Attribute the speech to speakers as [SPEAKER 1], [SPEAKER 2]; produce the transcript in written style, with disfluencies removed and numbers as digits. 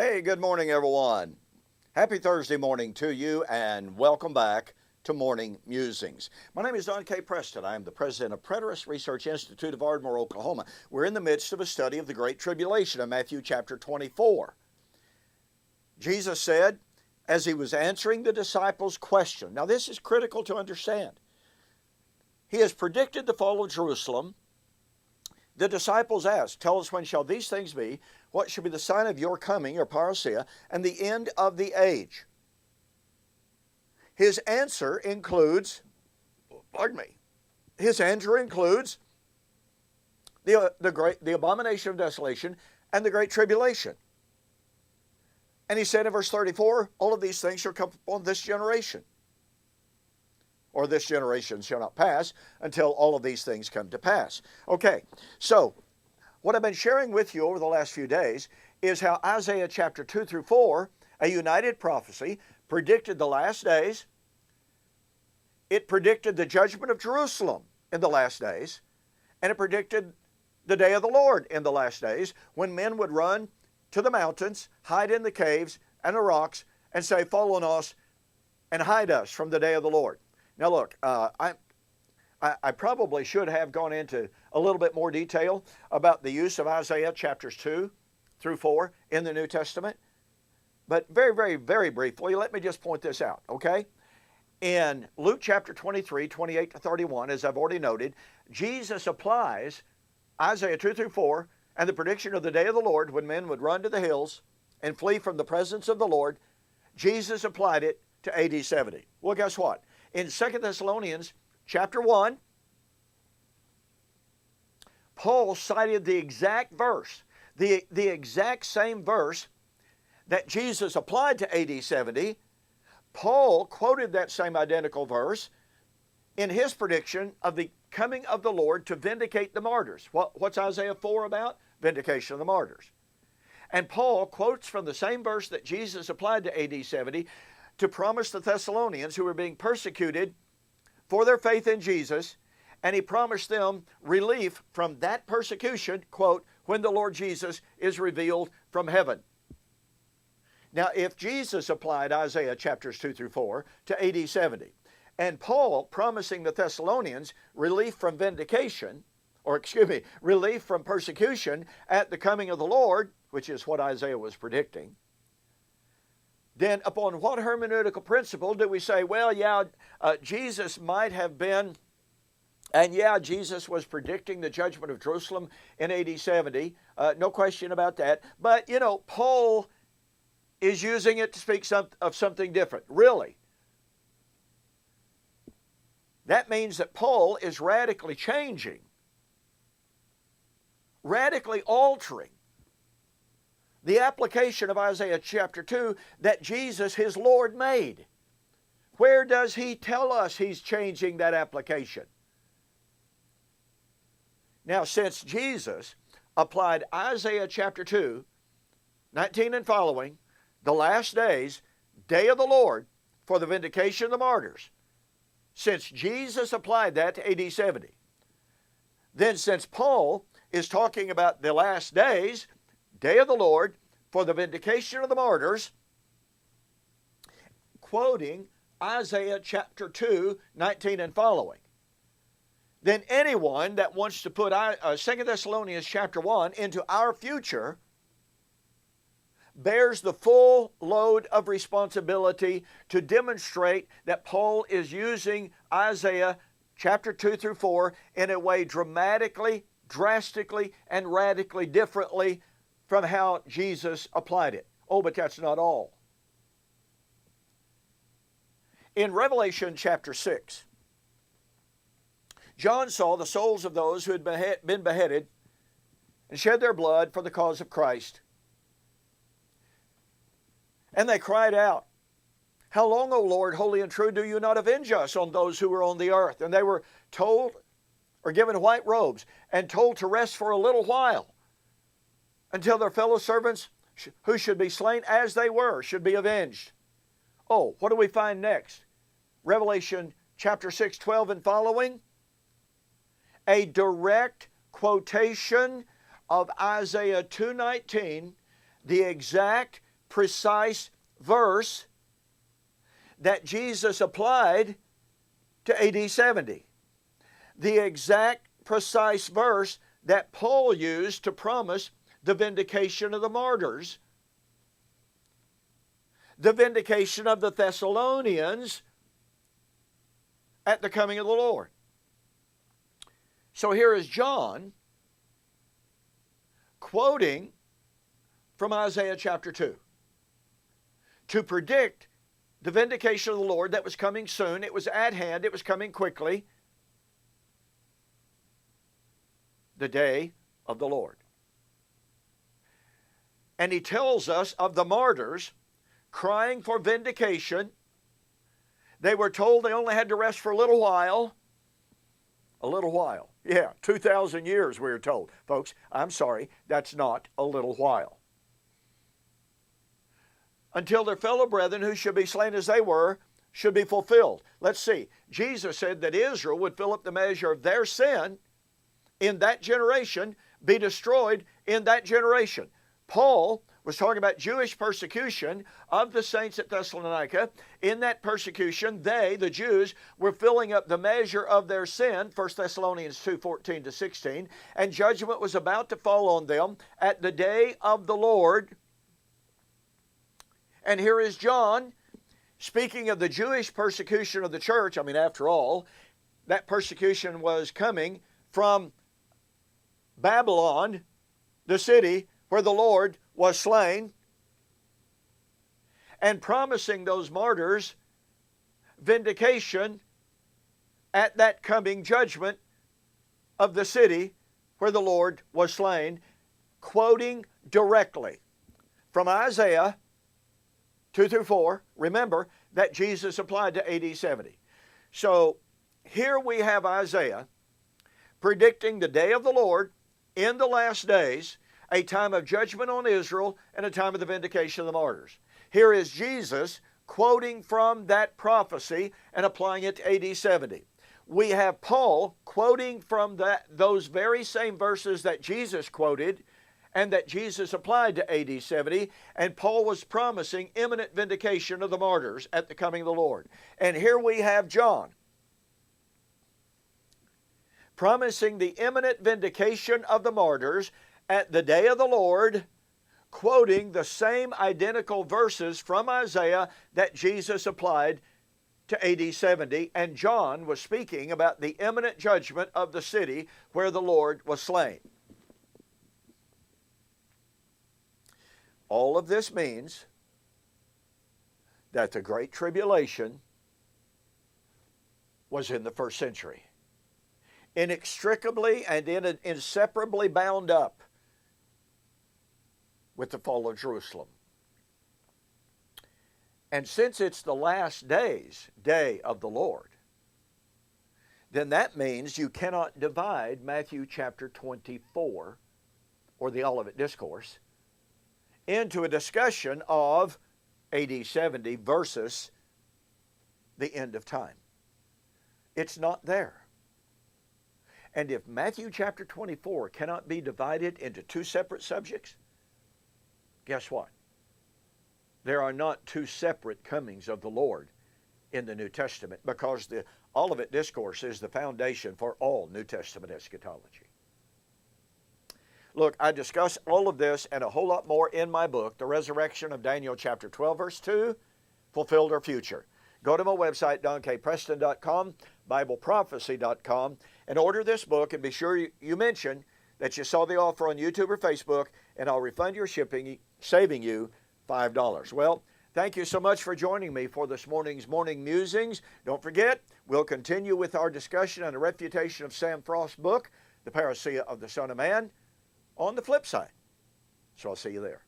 [SPEAKER 1] Hey, good morning, everyone. Happy Thursday morning to you, and welcome back to Morning Musings. My name is Don K. Preston. I am the president of Preterist Research Institute of Ardmore, Oklahoma. We're in the midst of a study of the Great Tribulation in Matthew chapter 24. Jesus said, as he was answering the disciples' question, now this is critical to understand. He has predicted the fall of Jerusalem. The disciples asked, tell us when shall these things be? What shall be the sign of your coming, or parousia, and the end of the age? His answer includes, his answer includes the abomination of desolation and the great tribulation. And he said in verse 34, all of these things shall come upon this generation. Or this generation shall not pass until all of these things come to pass. Okay, so what I've been sharing with you over the last few days is how Isaiah chapter 2 through 4, a united prophecy, predicted the last days. It predicted the judgment of Jerusalem in the last days, and it predicted the day of the Lord in the last days, when men would run to the mountains, hide in the caves and the rocks, and say, fall on us and hide us from the day of the Lord. Now look, I probably should have gone into a little bit more detail about the use of Isaiah chapters 2 through 4 in the New Testament. But very briefly, let me just point this out, okay? In Luke chapter 23, 28 to 31, as I've already noted, Jesus applies Isaiah 2 through 4 and the prediction of the day of the Lord when men would run to the hills and flee from the presence of the Lord. Jesus applied it to AD 70. Well, guess what? In 2 Thessalonians chapter 1, Paul cited the exact verse, the exact same verse that Jesus applied to AD 70. Paul quoted that same identical verse in his prediction of the coming of the Lord to vindicate the martyrs. What's Isaiah 4 about? Vindication of the martyrs. And Paul quotes from the same verse that Jesus applied to AD 70 to promise the Thessalonians, who were being persecuted for their faith in Jesus, and he promised them relief from that persecution, quote, when the Lord Jesus is revealed from heaven. Now, if Jesus applied Isaiah chapters 2 through 4 to AD 70, and Paul promising the Thessalonians relief from relief from persecution at the coming of the Lord, which is what Isaiah was predicting, then upon what hermeneutical principle do we say, well, Jesus might have been, and Jesus was predicting the judgment of Jerusalem in AD 70, no question about that, but, Paul is using it to speak of something different. Really? That means that Paul is radically changing, radically altering the application of Isaiah chapter 2 that Jesus, his Lord, made. Where does he tell us he's changing that application? Now, since Jesus applied Isaiah chapter 2, 19 and following, the last days, day of the Lord, for the vindication of the martyrs, since Jesus applied that to AD 70, then since Paul is talking about the last days, day of the Lord, for the vindication of the martyrs, quoting Isaiah chapter 2, 19 and following, then anyone that wants to put 2 Thessalonians chapter 1 into our future bears the full load of responsibility to demonstrate that Paul is using Isaiah chapter 2 through 4 in a way dramatically, drastically, and radically differently from how Jesus applied it. Oh, but that's not all. In Revelation chapter 6, John saw the souls of those who had been beheaded and shed their blood for the cause of Christ. And they cried out, how long, O Lord, holy and true, do you not avenge us on those who are on the earth? And they were told, or given white robes, and told to rest for a little while, until their fellow servants who should be slain as they were should be avenged. Oh, what do we find next? Revelation chapter 6, 12 and following. A direct quotation of Isaiah 2:19, the exact precise verse that Jesus applied to AD 70. The exact precise verse that Paul used to promise the vindication of the martyrs, the vindication of the Thessalonians at the coming of the Lord. So here is John quoting from Isaiah chapter 2 to predict the vindication of the Lord that was coming soon. It was at hand. It was coming quickly. The day of the Lord. And he tells us of the martyrs crying for vindication. They were told they only had to rest for a little while. A little while. Yeah, 2,000 years we were told. Folks, I'm sorry, that's not a little while. Until their fellow brethren who should be slain as they were should be fulfilled. Let's see. Jesus said that Israel would fill up the measure of their sin in that generation, be destroyed in that generation. Paul was talking about Jewish persecution of the saints at Thessalonica. In that persecution, they, the Jews, were filling up the measure of their sin, 1 Thessalonians 2:14 to 16, and judgment was about to fall on them at the day of the Lord. And here is John speaking of the Jewish persecution of the church. I mean, after all, that persecution was coming from Babylon, the city where the Lord was slain, and promising those martyrs vindication at that coming judgment of the city where the Lord was slain, quoting directly from Isaiah 2 through 4. Remember that Jesus applied to AD 70. So here we have Isaiah predicting the day of the Lord in the last days, a time of judgment on Israel and a time of the vindication of the martyrs. Here is Jesus quoting from that prophecy and applying it to AD 70. We have Paul quoting from those very same verses that Jesus quoted and that Jesus applied to AD 70, and Paul was promising imminent vindication of the martyrs at the coming of the Lord. And here we have John promising the imminent vindication of the martyrs at the day of the Lord, quoting the same identical verses from Isaiah that Jesus applied to AD 70, and John was speaking about the imminent judgment of the city where the Lord was slain. All of this means that the Great Tribulation was in the first century, inextricably and inseparably bound up with the fall of Jerusalem. And since it's the last day of the Lord, then that means you cannot divide Matthew chapter 24, or the Olivet Discourse, into a discussion of AD 70 versus the end of time. It's not there. And if Matthew chapter 24 cannot be divided into two separate subjects, guess what? There are not two separate comings of the Lord in the New Testament, because the Olivet Discourse is the foundation for all New Testament eschatology. Look, I discuss all of this and a whole lot more in my book, The Resurrection of Daniel chapter 12, verse 2, Fulfilled or Future. Go to my website, donkpreston.com, bibleprophecy.com, and order this book, and be sure you mention that you saw the offer on YouTube or Facebook, and I'll refund your shipping, saving you $5. Well, thank you so much for joining me for this morning's Morning Musings. Don't forget, we'll continue with our discussion on the refutation of Sam Frost's book, The Parousia of the Son of Man, on the flip side. So I'll see you there.